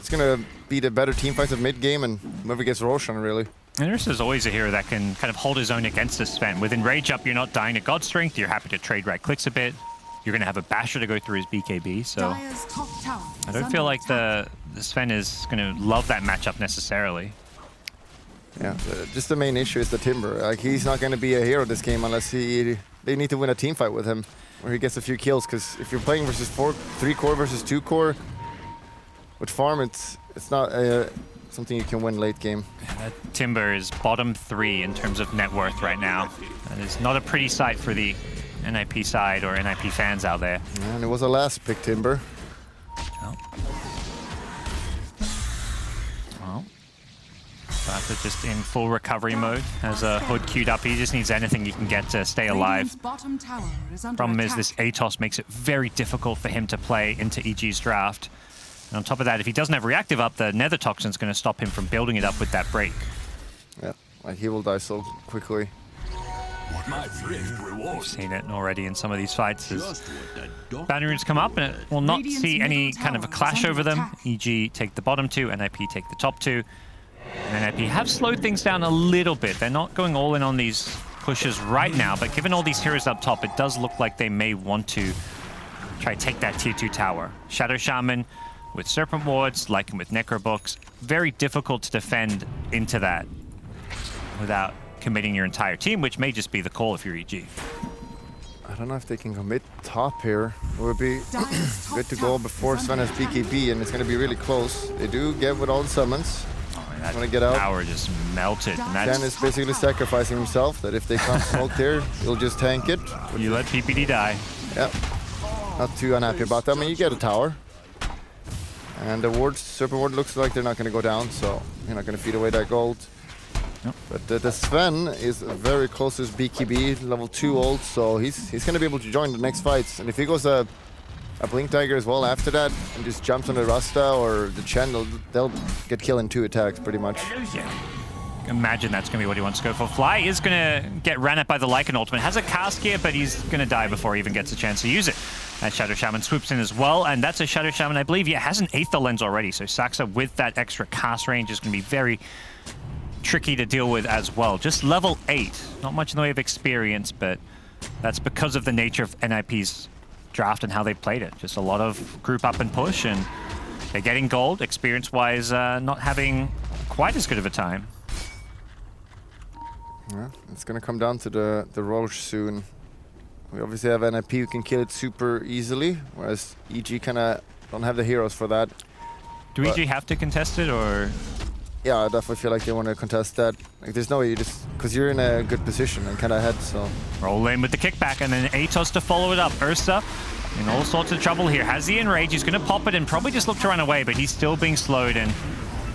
F: going to be the better team fights of mid game, and whoever gets Roshan, really.
E: And Ursa's always a hero that can kind of hold his own against the Sven. With Enrage up, you're not dying to God Strength, you're happy to trade right clicks a bit. You're going to have a Basher to go through his BKB, so I don't feel like the Sven is going to love that matchup necessarily.
F: Yeah, just the main issue is the Timber. Like, he's not going to be a hero this game unless they need to win a team fight with him, where he gets a few kills. Because if you're playing versus 3 core versus 2 core, with farm, it's not something you can win late game.
E: That Timber is bottom 3 in terms of net worth right now. That is not a pretty sight for the NIP side or NIP fans out there.
F: And it was a last pick Timber.
E: Oh. Well, Fata just in full recovery mode, has a hood queued up. He just needs anything he can get to stay alive. Problem is this Atos makes it very difficult for him to play into EG's draft. And on top of that, if he doesn't have reactive up, the Nether Toxin's going to stop him from building it up with that break.
F: Yeah, like he will die so quickly.
E: We've seen it already in some of these fights as Boundary Runes come up, and it will not see any kind of a clash over them. EG take the bottom 2, NIP take the top 2. And NIP have slowed things down a little bit. They're not going all in on these pushes right now, but given all these heroes up top, it does look like they may want to try to take that tier 2 tower. Shadow Shaman with Serpent Wards, Lycan with Necro Books. Very difficult to defend into that without committing your entire team, which may just be the call if you're EG.
F: I don't know if they can commit top here. It would be good to go before Sven has BKB, and it's going to be really close. They do get with all the summons.
E: That
F: want to get out.
E: tower just melted. And that's,
F: Ken is basically sacrificing himself, that if they can't smoke there, he'll just tank it.
E: You let PPD die.
F: Yep. Not too unhappy about that. I mean, you get a tower. And the wards, Serpent Ward looks like they're not going to go down, so you're not going to feed away that gold.
E: Yep.
F: But the Sven is very close to his BKB, level 2 ult, so he's going to be able to join the next fights. And if he goes a Blink Tiger as well after that, and just jumps on the Rasta or the Chen, they'll get killed in 2 attacks pretty much.
E: Yeah. Imagine that's going to be what he wants to go for. Fly is going to get ran at by the Lycan ultimate. Has a cast gear, but he's going to die before he even gets a chance to use it. That Shadow Shaman swoops in as well, and that's a Shadow Shaman, I believe, has an Aether Lens already, so Saxa with that extra cast range is going to be very tricky to deal with as well. Just level 8. Not much in the way of experience, but that's because of the nature of NIP's draft and how they played it. Just a lot of group up and push, and they're getting gold. Experience-wise, not having quite as good of a time.
F: Yeah, it's gonna come down to the Roche soon. We obviously have NIP who can kill it super easily, whereas EG kind of don't have the heroes for that.
E: Do EG have to contest it, or...?
F: Yeah, I definitely feel like they want to contest that. Like, there's no way you just... Because you're in a good position and kind of ahead, so...
E: Roll in with the kickback, and then Atos to follow it up. Ursa in all sorts of trouble here. Has the enrage. He's going to pop it and probably just look to run away, but he's still being slowed, and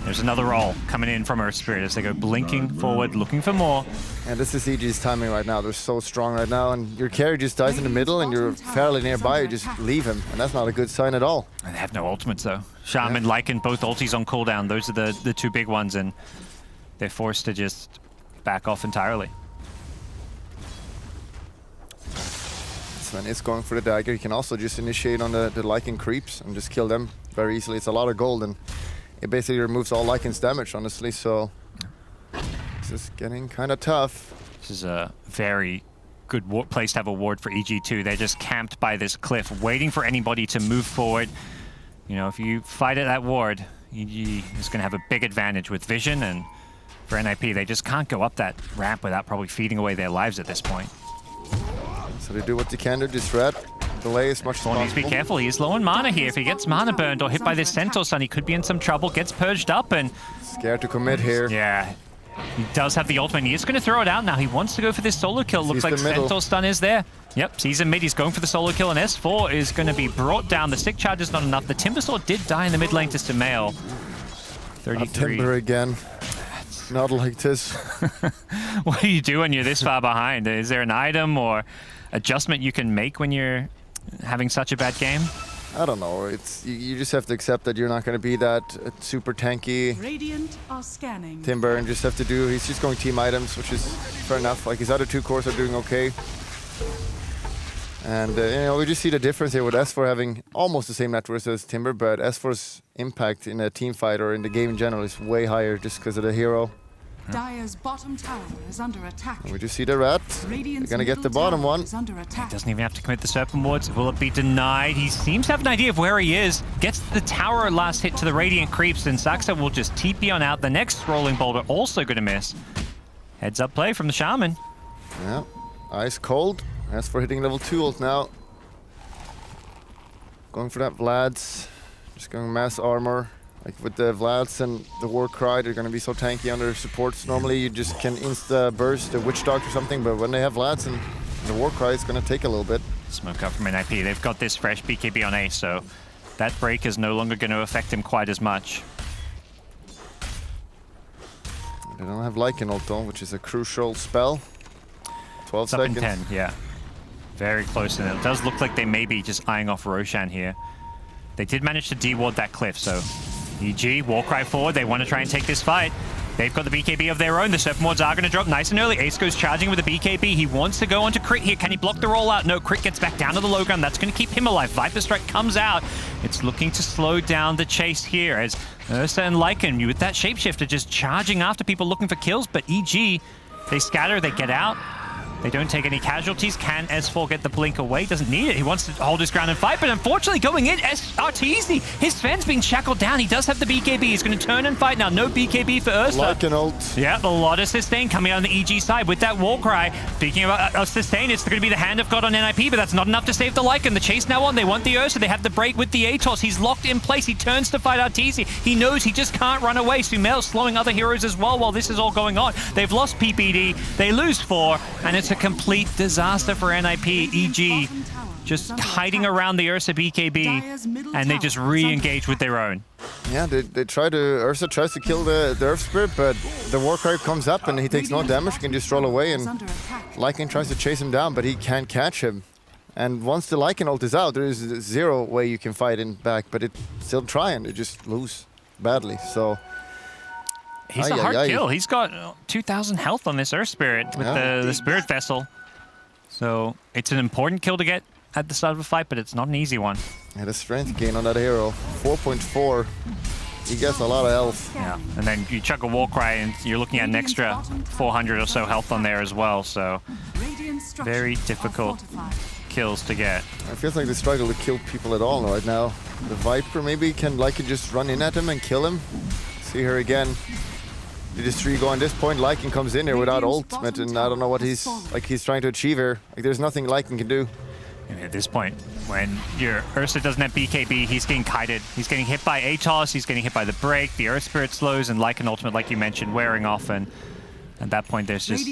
E: there's another roll coming in from Earth Spirit as they go blinking forward, looking for more.
F: And this is EG's timing right now. They're so strong right now, and your carry just dies in the middle, and you're fairly nearby. You just leave him, and that's not a good sign at all.
E: And they have no ultimates, though. Shaman, Lycan, both ultis on cooldown. Those are the two big ones, and they're forced to just back off entirely.
F: Sven is going for the dagger. He can also just initiate on the Lycan creeps and just kill them very easily. It's a lot of gold, and it basically removes all Lycan's damage, honestly, so this is getting kind of tough.
E: This is a very good place to have a ward for EG2. They're just camped by this cliff, waiting for anybody to move forward. You know, if you fight at that ward, EG is going to have a big advantage with vision, and for NIP, they just can't go up that ramp without probably feeding away their lives at this point.
F: So they do what they can to disrupt, delay as much as possible.
E: Needs to be careful. He is low on mana here. If he gets mana burned or hit by this Centaur Stun, he could be in some trouble. Gets purged up, and
F: scared to commit here.
E: Yeah, he does have the ultimate. He is going to throw it out now. He wants to go for this solo kill. Looks like Centaur Stun is there. Yep, sees him mid. He's going for the solo kill, and S4 is going to be brought down. The stick charge is not enough. The Timber Sword did die in the mid lane to Sumail. 33.
F: Timber again. Not like this.
E: What do you do when you're this far behind? Is there an item or adjustment you can make when you're having such a bad game?
F: I don't know. It's you just have to accept that you're not going to be that super tanky
D: Radiant are scanning.
F: Timber, and just have to do. He's just going team items, which is fair enough. Like his other two cores are doing okay, and you know, we just see the difference here with S4 having almost the same net worth as Timber, but S4's impact in a team fight or in the game in general is way higher just because of the hero.
D: Dire's bottom tower is under attack.
F: And we just see the rat. They're gonna get the bottom one.
E: Doesn't even have to commit the Serpent Wards. Will it be denied? He seems to have an idea of where he is. Gets the tower last hit to the Radiant creeps, and Saxa will just TP on out. The next Rolling Boulder also gonna miss. Heads up play from the Shaman.
F: Yeah, ice cold. As for hitting level 2 ult now. Going for that Vlad's. Just going mass armor. Like with the Vlads and the Warcry, they're going to be so tanky on their supports. Normally you just can insta-burst the Witch Doctor or something, but when they have Vlads and the Warcry, it's going to take a little bit.
E: Smoke up from NIP. They've got this fresh BKB on Ace, so that break is no longer going to affect him quite as much.
F: They don't have Lycan ult though, which is a crucial spell. 12
E: it's
F: seconds.
E: Up in 10, yeah. Very close, and it does look like they may be just eyeing off Roshan here. They did manage to de-ward that cliff, so EG, Warcry forward, they want to try and take this fight. They've got the BKB of their own. The Serpent Wards are going to drop nice and early. Ace goes charging with the BKB. He wants to go onto Crit here. Can he block the rollout? No, Crit gets back down to the low ground. That's going to keep him alive. Viper Strike comes out. It's looking to slow down the chase here as Ursa and Lycan, with that Shapeshifter, just charging after people looking for kills. But EG, they scatter, they get out. They don't take any casualties. Can S4 get the blink away? Doesn't need it. He wants to hold his ground and fight, but unfortunately going in, Arteezy, his fan's being shackled down. He does have the BKB. He's going to turn and fight now. No BKB for Ursa.
F: Lycan ult.
E: Yeah, a lot of sustain coming out on the EG side with that Warcry. Speaking of sustain, it's going to be the Hand of God on NIP, but that's not enough to save the Lycan. The chase now on. They want the Ursa. They have the break with the Atos. He's locked in place. He turns to fight Arteezy. He knows he just can't run away. Sumail slowing other heroes as well while this is all going on. They've lost PPD. They lose 4, and it's a complete disaster for NIP. EG just hiding around the Ursa BKB, and they just re-engage with their own.
F: Yeah, they try to... Ursa tries to kill the Earth Spirit, but the Warcry comes up and he takes no damage. He can just roll away, and Lycan tries to chase him down, but he can't catch him. And once the Lycan ult is out, there is zero way you can fight him back, but it's still trying. They just lose badly, so...
E: He's a hard kill. He's got 2,000 health on this Earth Spirit with the Spirit Vessel. So it's an important kill to get at the start of a fight, but it's not an easy one.
F: Yeah, the strength gain on that hero, 4.4. He gets a lot of health.
E: Yeah, and then you chuck a Warcry and you're looking at an extra 400 or so health on there as well, so very difficult kill kills to get.
F: It feels like they struggle to kill people at all right now. The Viper maybe can Lycan just run in at him and kill him. See her again. Did his 3 go on this point? Lycan comes in here without ultimate, and I don't know what he's trying to achieve here. Like, there's nothing Lycan can do.
E: And at this point, when your Ursa doesn't have BKB, he's getting kited. He's getting hit by Atos, he's getting hit by the break, the Earth Spirit slows, and Lycan ultimate, like you mentioned, wearing off. And at that point, there's just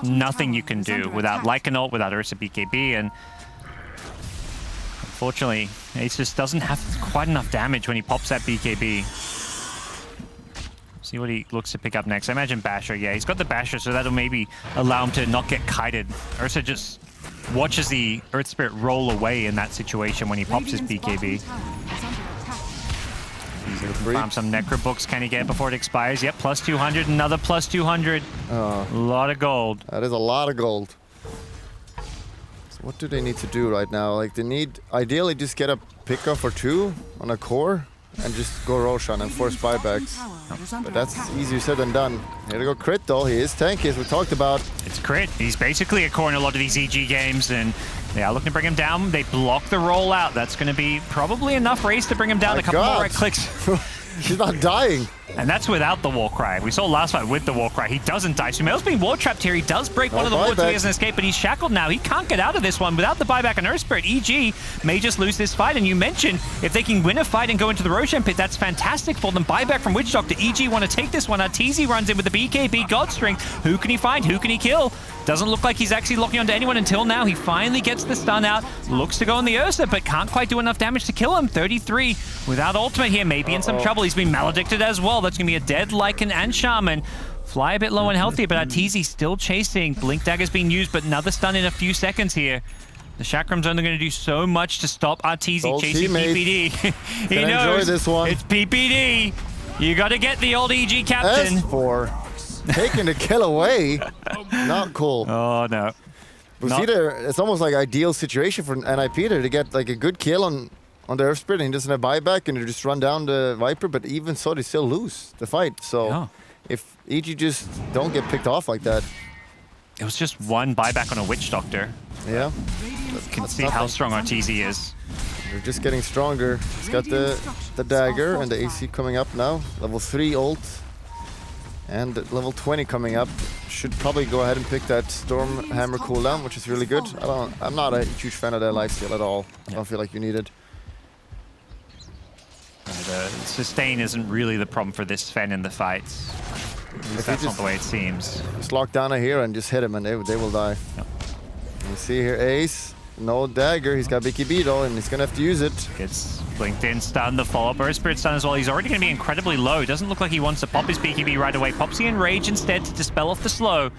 E: nothing you can do without Lycan ult, without Ursa BKB. And unfortunately, Ace just doesn't have quite enough damage when he pops that BKB. See what he looks to pick up next. I imagine Basher. Yeah, he's got the Basher, so that'll maybe allow him to not get kited. Ursa just watches the Earth Spirit roll away in that situation when he pops his BKB. He's looking to farm some Necro Books. Can he get it before it expires? Yep, plus 200, another plus 200. A lot of gold.
F: That is a lot of gold. So what do they need to do right now? Like, they need ideally just get a pickoff or 2 on a core and just go Roshan and force buybacks. But that's easier said than done. Here to go crit though. He is tanky, as we talked about.
E: It's crit. He's basically a core in a lot of these EG games, and they are looking to bring him down. They block the rollout. That's going to be probably enough race to bring him down. A couple more right clicks.
F: He's not dying.
E: And that's without the Warcry. We saw last fight with the Warcry. He doesn't die. Sumail's being wall-trapped here. He does break one of the wards so he has an escape, but he's shackled now. He can't get out of this one without the buyback and Earth Spirit. EG may just lose this fight. And you mentioned if they can win a fight and go into the Roshan pit, that's fantastic for them. Buyback from Witch Doctor. EG want to take this one. Arteezy runs in with the BKB God Strength. Who can he find? Who can he kill? Doesn't look like he's actually locking onto anyone until now. He finally gets the stun out. Looks to go on the Ursa, but can't quite do enough damage to kill him. 33 without ultimate here. Maybe in some trouble. He's been maledicted as well. That's going to be a dead Lycan and Shaman. Fly a bit low and healthy, but Arteezy still chasing. Blink Dagger's being used, but another stun in a few seconds here. The Chakram's only going to do so much to stop Arteezy chasing PPD. He knows
F: enjoy this one.
E: It's PPD. You got to get the old EG captain.
F: S4 taking the kill away. Not cool.
E: Oh no.
F: But see there, it's almost like ideal situation for NIP there to get like a good kill on the Earth Spirit, and he doesn't have buyback, and they just run down the Viper, but even so, they still lose the fight. So if EG just don't get picked off like that.
E: It was just one buyback on a Witch Doctor.
F: Yeah.
E: You can see how strong Arteezy is.
F: They're just getting stronger. He's got the dagger and the AC coming up now. Level 3 ult. And level 20 coming up. Should probably go ahead and pick that Storm Hammer cooldown, which is really good. I'm not a huge fan of that lifesteal at all. I don't feel like you need it.
E: The sustain isn't really the problem for this Sven in the fights. That's not the way it seems.
F: Just lock down a hero and just hit him, and they will die. Yep. You see here, Ace. No dagger. He's got BKB though, and he's gonna have to use it.
E: Gets blinked in, stun, the follow-up Earth Spirit stun as well. He's already gonna be incredibly low. Doesn't look like he wants to pop his BKB right away. Pops the Enrage instead to dispel off the slow.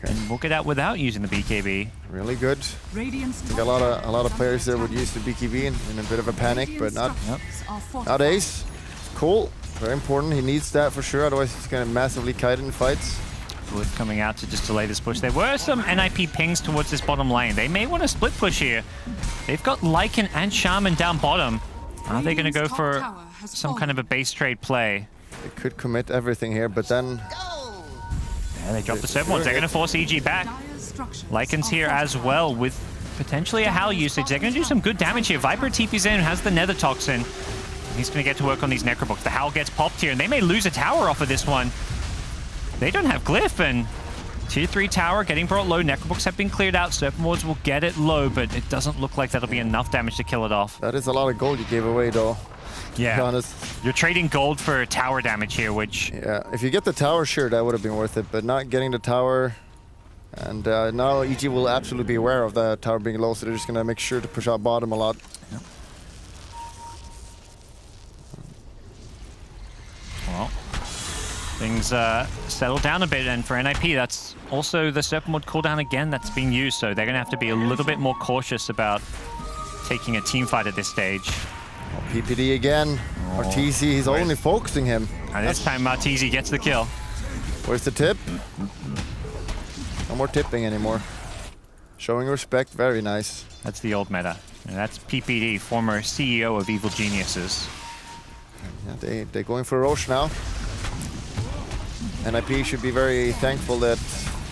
E: And we'll get out without using the BKB.
F: Really good. I think a lot of players there would use the BKB in a bit of a panic, but not Ace. Cool. Very important. He needs that for sure. Otherwise, he's gonna massively kite in fights.
E: Wood coming out to just delay this push. There were some NIP pings towards this bottom lane. They may want to split push here. They've got Lycan and Shaman down bottom. Are they going to go for some kind of a base trade play?
F: They could commit everything here, but then...
E: Yeah, they drop the serpent wards. They're going to force EG back. Lycan's here as well with potentially a Howl usage. They're going to do some good damage here. Viper TP's in, has the Nether Toxin. He's going to get to work on these Necrobooks. The Howl gets popped here, and they may lose a tower off of this one. They don't have Glyph, and Tier 3 tower getting brought low. Necrobooks have been cleared out. Serpent wards will get it low, but it doesn't look like that'll be enough damage to kill it off.
F: That is a lot of gold you gave away, though.
E: Yeah,
F: to be honest.
E: You're trading gold for tower damage here, which...
F: Yeah, if you get the tower, sure, that would have been worth it, but not getting the tower... And now EG will absolutely be aware of the tower being low, so they're just going to make sure to push out bottom a lot.
E: Yeah. Well, things settle down a bit, and for NIP, that's also the Serpent Ward cooldown again that's being used, so they're going to have to be a little bit more cautious about taking a team fight at this stage.
F: PPD again. Arteezy, he's only focusing him.
E: And this time Arteezy gets the kill.
F: Where's the tip? No more tipping anymore. Showing respect, very nice.
E: That's the old meta. And that's PPD, former CEO of Evil Geniuses.
F: Yeah, they're going for Roche now. NIP should be very thankful that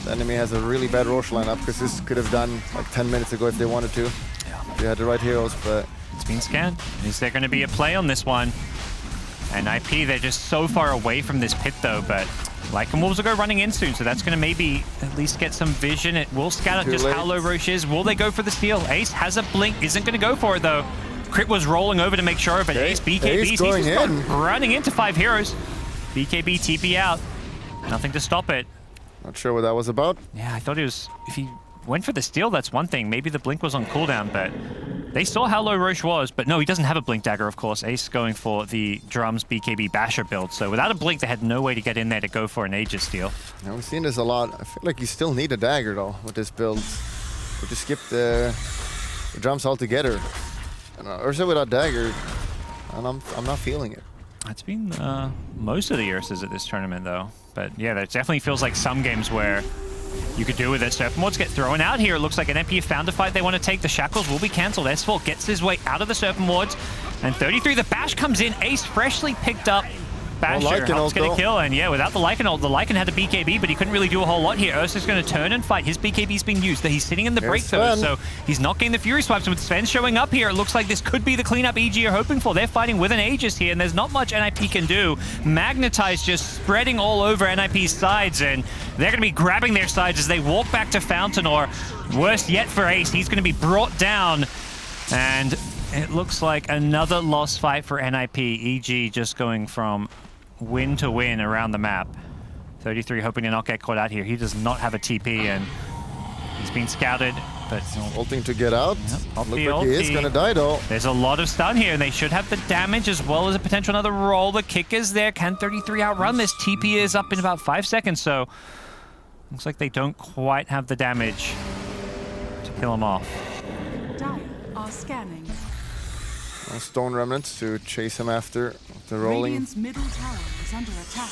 F: the enemy has a really bad Roche lineup, because this could have done like 10 minutes ago if they wanted to.
E: Yeah.
F: they had the right heroes, but...
E: It's been scanned. Is there going to be a play on this one? And IP, they're just so far away from this pit though, but Lycan Wolves will go running in soon, so that's going to maybe at least get some vision. It will scout out just how low Roche is. Will they go for the steal? Ace has a blink, isn't going to go for it though. Crit was rolling over to make sure, but Ace, BKB, he's just running into 5 heroes. BKB TP out. Nothing to stop it.
F: Not sure what that was about.
E: Yeah, I thought it was... If he went for the steal, that's one thing. Maybe the blink was on cooldown, but... They saw how low Roche was, but no, he doesn't have a blink dagger, of course. Ace going for the drums BKB basher build. So without a blink, they had no way to get in there to go for an Aegis steal.
F: Yeah, we've seen this a lot. I feel like you still need a dagger though with this build. But to skip the drums altogether. Ursa without dagger, and I'm not feeling it.
E: It's been most of the Ursas at this tournament though. But yeah, there definitely feels like some games where you could do with it. Serpent Wards get thrown out here. It looks like NIP have found a fight they want to take. The shackles will be cancelled. S4 gets his way out of the Serpent Wards. And 33, the bash comes in. Ace freshly picked up. Basher helps get a kill. And yeah, without the Lycan ult, the Lycan had a BKB, but he couldn't really do a whole lot here. Ursa's going to turn and fight. His BKB's been used. He's sitting in the break though, so he's not getting the Fury swipes. And with Sven showing up here, it looks like this could be the cleanup EG are hoping for. They're fighting with an Aegis here, and there's not much NIP can do. Magnetize just spreading all over NIP's sides, and they're going to be grabbing their sides as they walk back to Fountain, or worse yet for Ace, he's going to be brought down. And it looks like another lost fight for NIP. EG just going from win to win around the map. 33 hoping to not get caught out here. He does not have a TP, and he's been scouted, but...
F: Ulting to get out.
E: Yep.
F: Looks like he is going to die though.
E: There's a lot of stun here, and they should have the damage as well as a potential another roll. The kick is there. Can 33 outrun this? TP is up in about 5 seconds, so... Looks like they don't quite have the damage to kill him off.
D: Dire are scanning.
F: Stone remnants to chase him after the rolling.
D: Radiant's middle tower is under attack.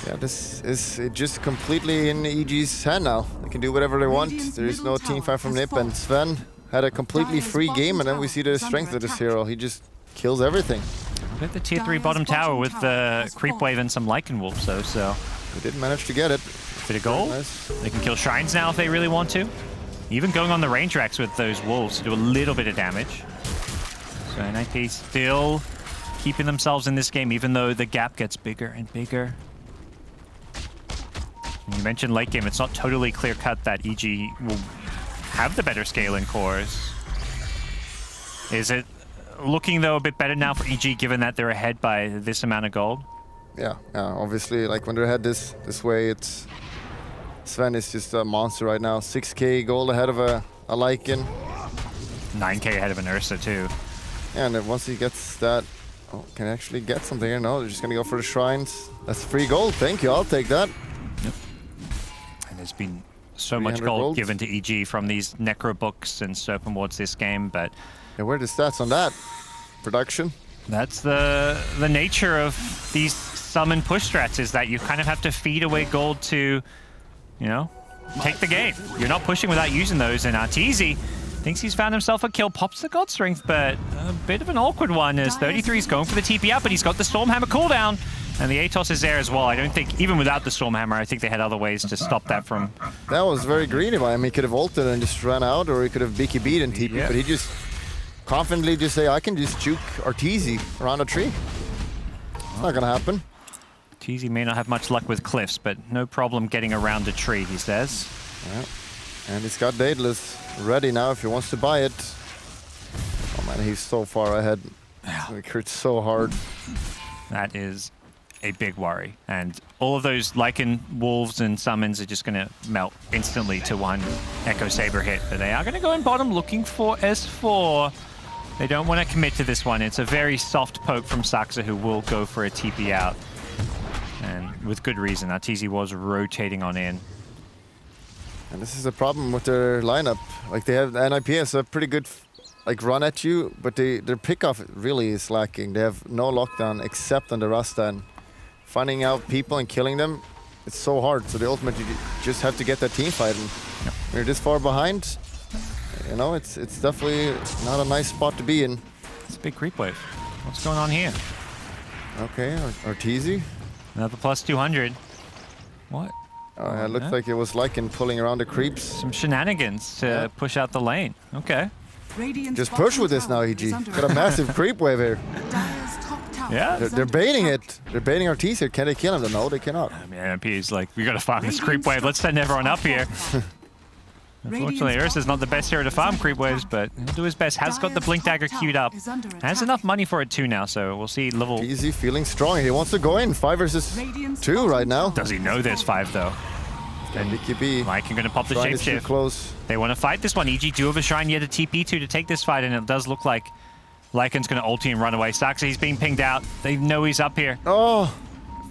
F: Yeah, this is just completely in EG's hand now. They can do whatever they want. There is no teamfight from Nip, and Sven had a completely free game, and then we see the strength of this hero. He just kills everything.
E: With the tier 3 bottom tower with the creep wave and some Lycan Wolves though, so...
F: They did manage to get it.
E: Bit of gold.
F: Nice.
E: They can kill shrines now if they really want to. Even going on the range racks with those wolves to do a little bit of damage. So NIP still keeping themselves in this game, even though the gap gets bigger and bigger. And you mentioned late game, it's not totally clear-cut that EG will have the better scaling cores. Is it looking, though, a bit better now for EG, given that they're ahead by this amount of gold?
F: Yeah, obviously, like when they're ahead this way, it's... Sven is just a monster right now. 6k gold ahead of a Lycan.
E: 9k ahead of an Ursa, too.
F: Yeah, and then once he gets that, can actually get something here. No, they're just gonna go for the shrines. That's free gold. Thank you. I'll take that.
E: Yep. And there's been so much gold given to EG from these Necro books and Serpent Wards this game, but
F: yeah, where are the stats on that? Production.
E: That's the nature of these summon push strats, is that you kind of have to feed away gold to, you know, take the game. You're not pushing without using those, and Arteezy thinks he's found himself a kill, pops the God Strength, but a bit of an awkward one as 33 is going for the TP out, but he's got the Stormhammer cooldown, and the Atos is there as well. I don't think, even without the Stormhammer, I think they had other ways to stop that from...
F: That was very greedy by him. He could have ulted and just ran out, or he could have BKB'd and TP, but he just confidently just say, I can just juke Arteezy around a tree. It's not gonna happen.
E: Arteezy may not have much luck with cliffs, but no problem getting around a tree, he says.
F: Yeah. And he's got Daedalus ready now if he wants to buy it. Oh man, he's so far ahead. It hurts so hard.
E: That is a big worry. And all of those Lycan Wolves and Summons are just going to melt instantly to one Echo Saber hit. But they are going to go in bottom looking for S4. They don't want to commit to this one. It's a very soft poke from Saxa, who will go for a TP out. And with good reason. Arteezy was rotating on in.
F: And this is a problem with their lineup. Like, they have NIP has a pretty good like run at you, but their pickoff really is lacking. They have no lockdown except on the Rasta, and finding out people and killing them, it's so hard. So the ultimate, you just have to get that team fight. And when you're this far behind, you know, it's definitely not a nice spot to be in.
E: It's a big creep wave. What's going on here?
F: Okay, Arteezy.
E: Another plus 200. What?
F: It looked like it was Lycan pulling around the creeps.
E: Some shenanigans to push out the lane. Okay.
D: Radiant's
F: Just push
D: bottom
F: with this now,
D: tower
F: EG.
D: is under
F: Got a
D: attack.
F: massive creep wave here.
D: Dire's top tower
E: Yeah.
D: is
F: They're
D: under
F: baiting
D: attack.
F: it. They're baiting our T's here. Can they kill him? No, they cannot.
E: I mean, NP is like, we gotta farm this creep wave. Let's send everyone up here. Unfortunately, Ursa is not the best hero to farm creep waves, but he'll do his best. Has got the Blink Dagger queued up. Has enough money for it too now, so we'll see level...
F: Easy feeling strong. He wants to go in. 5 versus 2 right now.
E: Does he know there's 5 though?
F: And BKB.
E: Lycan gonna pop the
F: Shrine is too
E: shapeshift.
F: close.
E: They want to fight this one. EG do have a shrine yet a TP to take this fight, and it does look like Lycan's gonna ulti and run away. Saxa, he's being pinged out. They know he's up here.
F: Oh,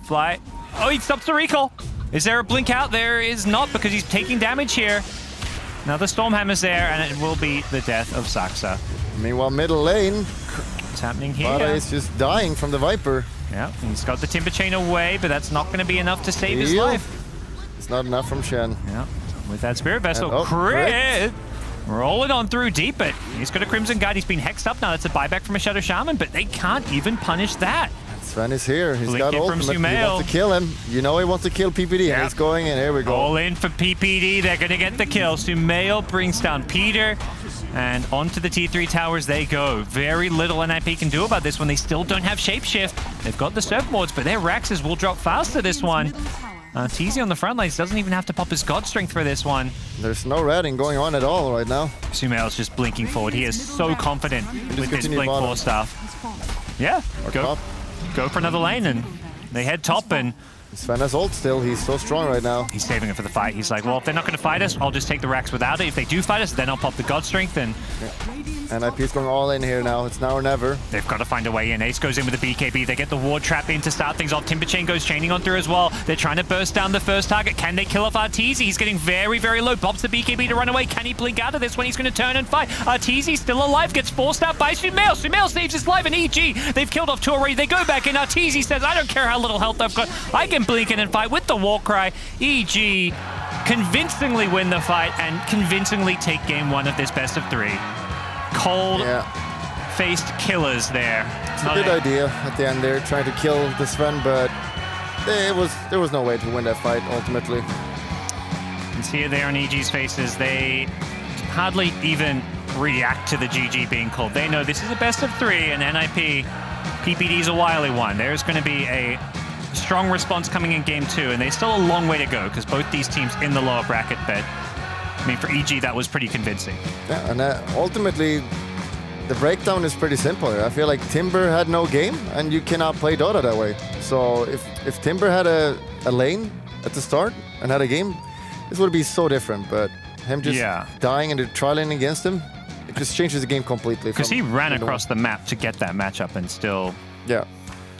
E: Fly. Oh, he stops the recall. Is there a blink out? There is not, because he's taking damage here. Now the Stormhammer's there, and it will be the death of Saxa.
F: meanwhile, middle lane.
E: What's happening here?
F: Vada is just dying from the Viper.
E: Yeah, he's got the Timber Chain away, but that's not going to be enough to save his
F: Heal.
E: life.
F: It's not enough from Shen.
E: Yeah, with that Spirit Vessel,
F: And- oh,
E: crit! Rolling on through deep, but he's got a Crimson Guide. He's been hexed up now. That's a buyback from a Shadow Shaman, but they can't even punish that.
F: Sven is here. He's
E: Blink
F: got
E: in from
F: ultimate. He
E: Sumail.
F: wants to kill him. You know he wants to kill PPD,
E: Yep.
F: and he's going in. Here we go.
E: All in for PPD. They're going to get the kill. Sumail brings down Peter, and onto the T3 towers they go. Very little NIP can do about this when they still don't have Shapeshift. They've got the Surf Mords, but their Raxes will drop faster this one. TZ on the front lines doesn't even have to pop his God Strength for this one.
F: There's no ratting going on at all right now.
E: Sumail's just blinking forward. He is so confident with this
F: continue
E: Blink
F: bottom.
E: 4 stuff. Yeah,
F: Top.
E: go for another lane, and they head top, and
F: Sven has ult still. He's so strong right now.
E: he's saving it for the fight. He's like, well, if they're not going to fight us, I'll just take the Rax without it. If they do fight us, then I'll pop the God Strength, and
F: NIP is going all in here now. It's now or never.
E: they've got to find a way in. Ace goes in with the BKB. They get the ward trap in to start things off. Timber Chain goes chaining on through as well. They're trying to burst down the first target. Can they kill off Arteezy? He's getting very, very low. Bobs the BKB to run away. Can he blink out of this when he's going to turn and fight? Arteezy still alive. Gets forced out by Sumail. Sumail saves his life, and EG, they've killed off 2 already. They go back in. Arteezy says, I don't care how little health I've got. I can blink in and fight with the Warcry. EG convincingly win the fight and convincingly take game 1 of this best of 3. Cold-faced killers there.
F: It's a good idea at the end there, trying to kill the Sven, but there was no way to win that fight ultimately.
E: You can see it there on EG's faces. They hardly even react to the GG being called. They know this is a best of 3, and NIP, PPD's a wily one. There's going to be a strong response coming in game 2, and there's still a long way to go because both these teams in the lower bracket, but I mean, for EG, that was pretty convincing.
F: Yeah, and ultimately, the breakdown is pretty simple here. I feel like Timber had no game, and you cannot play Dota that way. So if Timber had a lane at the start and had a game, this would be so different. But him just dying and the tri lane against him, it just changes the game completely.
E: Because he ran across the map to get that matchup and still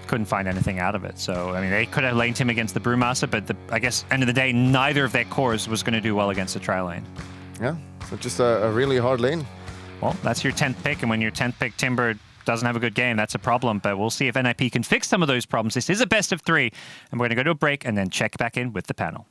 E: couldn't find anything out of it. So, I mean, they could have laned him against the Brewmaster, but I guess, end of the day, neither of their cores was going to do well against the tri-lane.
F: Yeah, so just a really hard lane.
E: Well, that's your 10th pick, and when your 10th pick, Timber, doesn't have a good game, that's a problem, but we'll see if NIP can fix some of those problems. This is a best of 3, and we're going to go to a break and then check back in with the panel.